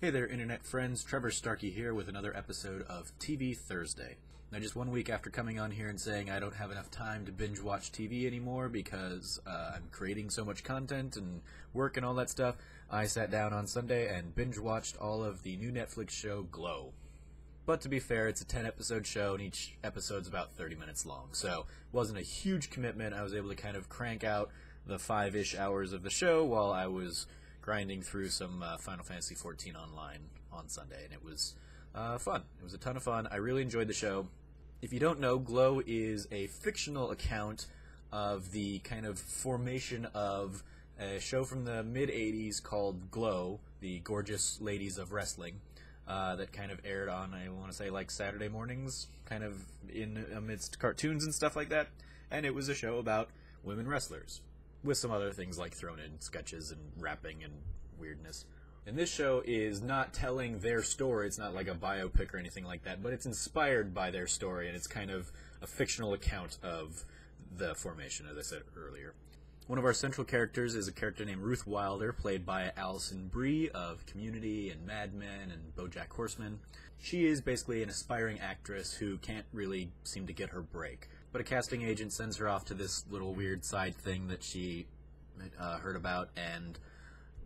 Hey there, internet friends. Trevor Starkey here with another episode of TV Thursday. Now, just 1 week after coming on here and saying I don't have enough time to binge watch TV anymore because I'm creating so much content and work and all that stuff, I sat down on Sunday and binge watched all of the new Netflix show Glow. But to be fair, it's a 10-episode show, and each episode's about 30 minutes long, so it wasn't a huge commitment. I was able to kind of crank out the 5-ish hours of the show while I was grinding through some Final Fantasy XIV Online on Sunday, and it was fun. It was a ton of fun. I really enjoyed the show. If you don't know, Glow is a fictional account of the kind of formation of a show from the mid-'80s called Glow, the Gorgeous Ladies of Wrestling, that kind of aired on, I want to say, like Saturday mornings, kind of in amidst cartoons and stuff like that, and it was a show about women wrestlers, with some other things like thrown in, sketches and rapping and weirdness. And this show is not telling their story, it's not like a biopic or anything like that, but it's inspired by their story, and it's kind of a fictional account of the formation, as I said earlier. One of our central characters is a character named Ruth Wilder, played by Alison Brie of Community and Mad Men and BoJack Horseman. She is basically an aspiring actress who can't really seem to get her break, but a casting agent sends her off to this little weird side thing that she heard about, and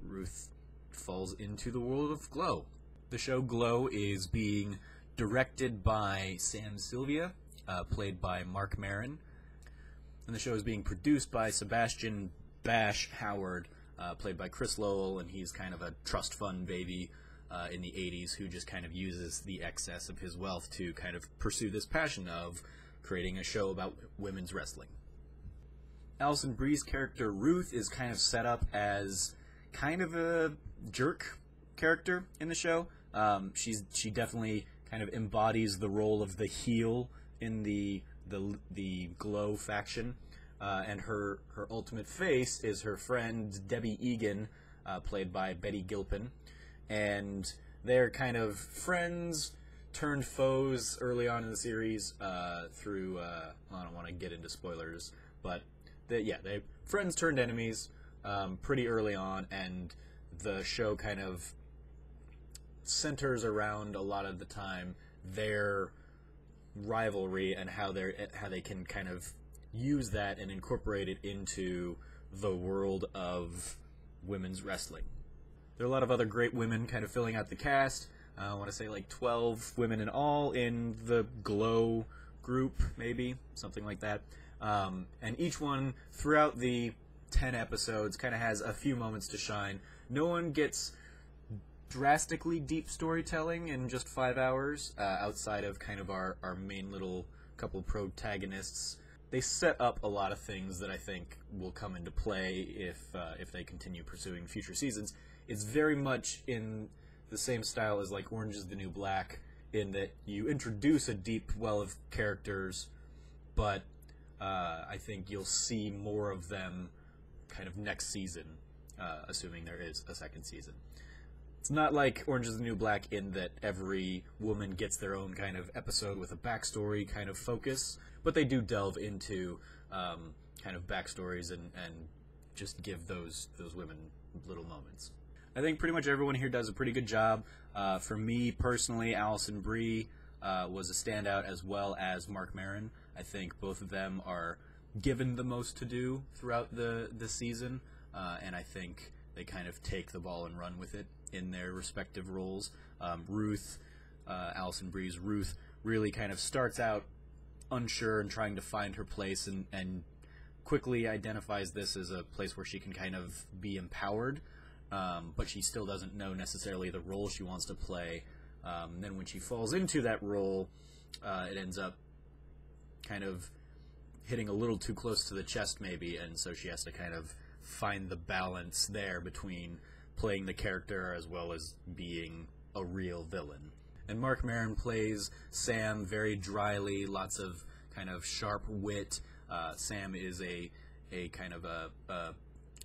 Ruth falls into the world of Glow. The show Glow is being directed by Sam Sylvia, played by Mark Maron, and the show is being produced by Sebastian Bash Howard, played by Chris Lowell, and he's kind of a trust fund baby in the 80s who just kind of uses the excess of his wealth to kind of pursue this passion of creating a show about women's wrestling. Alison Brie's character Ruth is kind of set up as kind of a jerk character in the show. She definitely kind of embodies the role of the heel in the Glow faction, and her ultimate face is her friend Debbie Egan, played by Betty Gilpin, and they're kind of friends turned foes early on in the series through I don't want to get into spoilers, but they friends turned enemies pretty early on, and the show kind of centers around a lot of the time their rivalry and how they can kind of use that and incorporate it into the world of women's wrestling. There are a lot of other great women kind of filling out the cast. I want to say like 12 women in all in the Glow group, maybe, something like that. And each one, throughout the 10 episodes, kind of has a few moments to shine. No one gets drastically deep storytelling in just 5 hours, outside of kind of our main little couple protagonists. They set up a lot of things that I think will come into play if they continue pursuing future seasons. It's very much in the same style as like Orange is the New Black, in that you introduce a deep well of characters, but I think you'll see more of them kind of next season, assuming there is a second season. It's not like Orange is the New Black in that every woman gets their own kind of episode with a backstory kind of focus, but they do delve into kind of backstories and just give those women little moments. I think pretty much everyone here does a pretty good job. For me personally, Alison Brie was a standout, as well as Mark Maron. I think both of them are given the most to do throughout the season, and I think they kind of take the ball and run with it in their respective roles. Alison Brie's Ruth really kind of starts out unsure and trying to find her place, and quickly identifies this as a place where she can kind of be empowered, but she still doesn't know necessarily the role she wants to play. Then when she falls into that role, it ends up kind of hitting a little too close to the chest maybe, and so she has to kind of find the balance there between playing the character as well as being a real villain. And Mark Maron plays Sam very dryly, lots of kind of sharp wit. Sam is a kind of a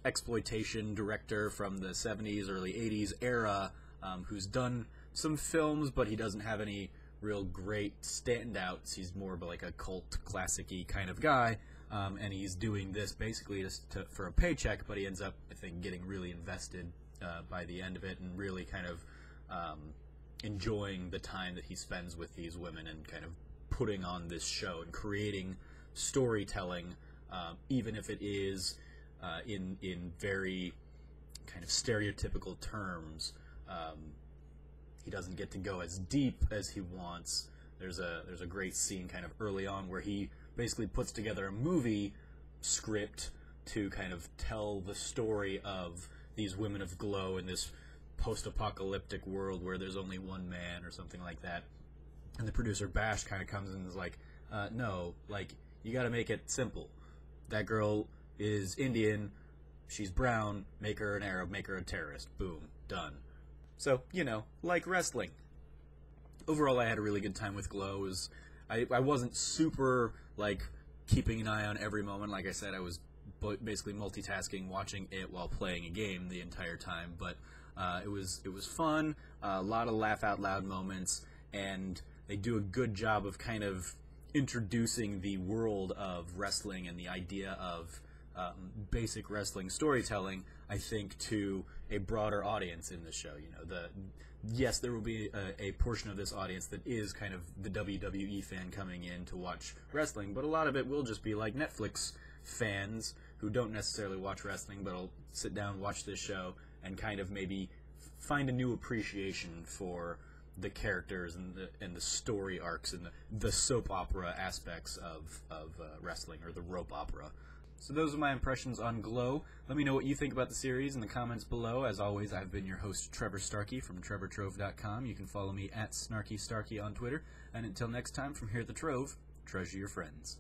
exploitation director from the 70s, early 80s era, who's done some films, but he doesn't have any real great standouts. He's more of like a cult classic-y kind of guy, and he's doing this basically just for a paycheck, but he ends up, I think, getting really invested by the end of it, and really kind of enjoying the time that he spends with these women and kind of putting on this show and creating storytelling, even if it is in very kind of stereotypical terms. He doesn't get to go as deep as he wants. There's a great scene kind of early on where he basically puts together a movie script to kind of tell the story of these women of Glow in this post-apocalyptic world where there's only one man or something like that. And the producer Bash kind of comes in and is like, no, like, you gotta make it simple. That girl is Indian, she's brown, make her an Arab, make her a terrorist. Boom, done. So, you know, like wrestling. Overall, I had a really good time with Glow. I wasn't super, like, keeping an eye on every moment. Like I said, I was basically multitasking, watching it while playing a game the entire time, but it was fun, a lot of laugh out loud moments, and they do a good job of kind of introducing the world of wrestling and the idea of basic wrestling storytelling, I think, to a broader audience in the show. You know, yes, there will be a portion of this audience that is kind of the WWE fan coming in to watch wrestling, but a lot of it will just be like Netflix fans who don't necessarily watch wrestling, but will sit down, watch this show, and kind of maybe find a new appreciation for the characters and the story arcs and the soap opera aspects of wrestling, or the rope opera. So those are my impressions on Glow. Let me know what you think about the series in the comments below. As always, I've been your host, Trevor Starkey from TrevorTrove.com. You can follow me at SnarkyStarkey on Twitter. And until next time, from here at the Trove, treasure your friends.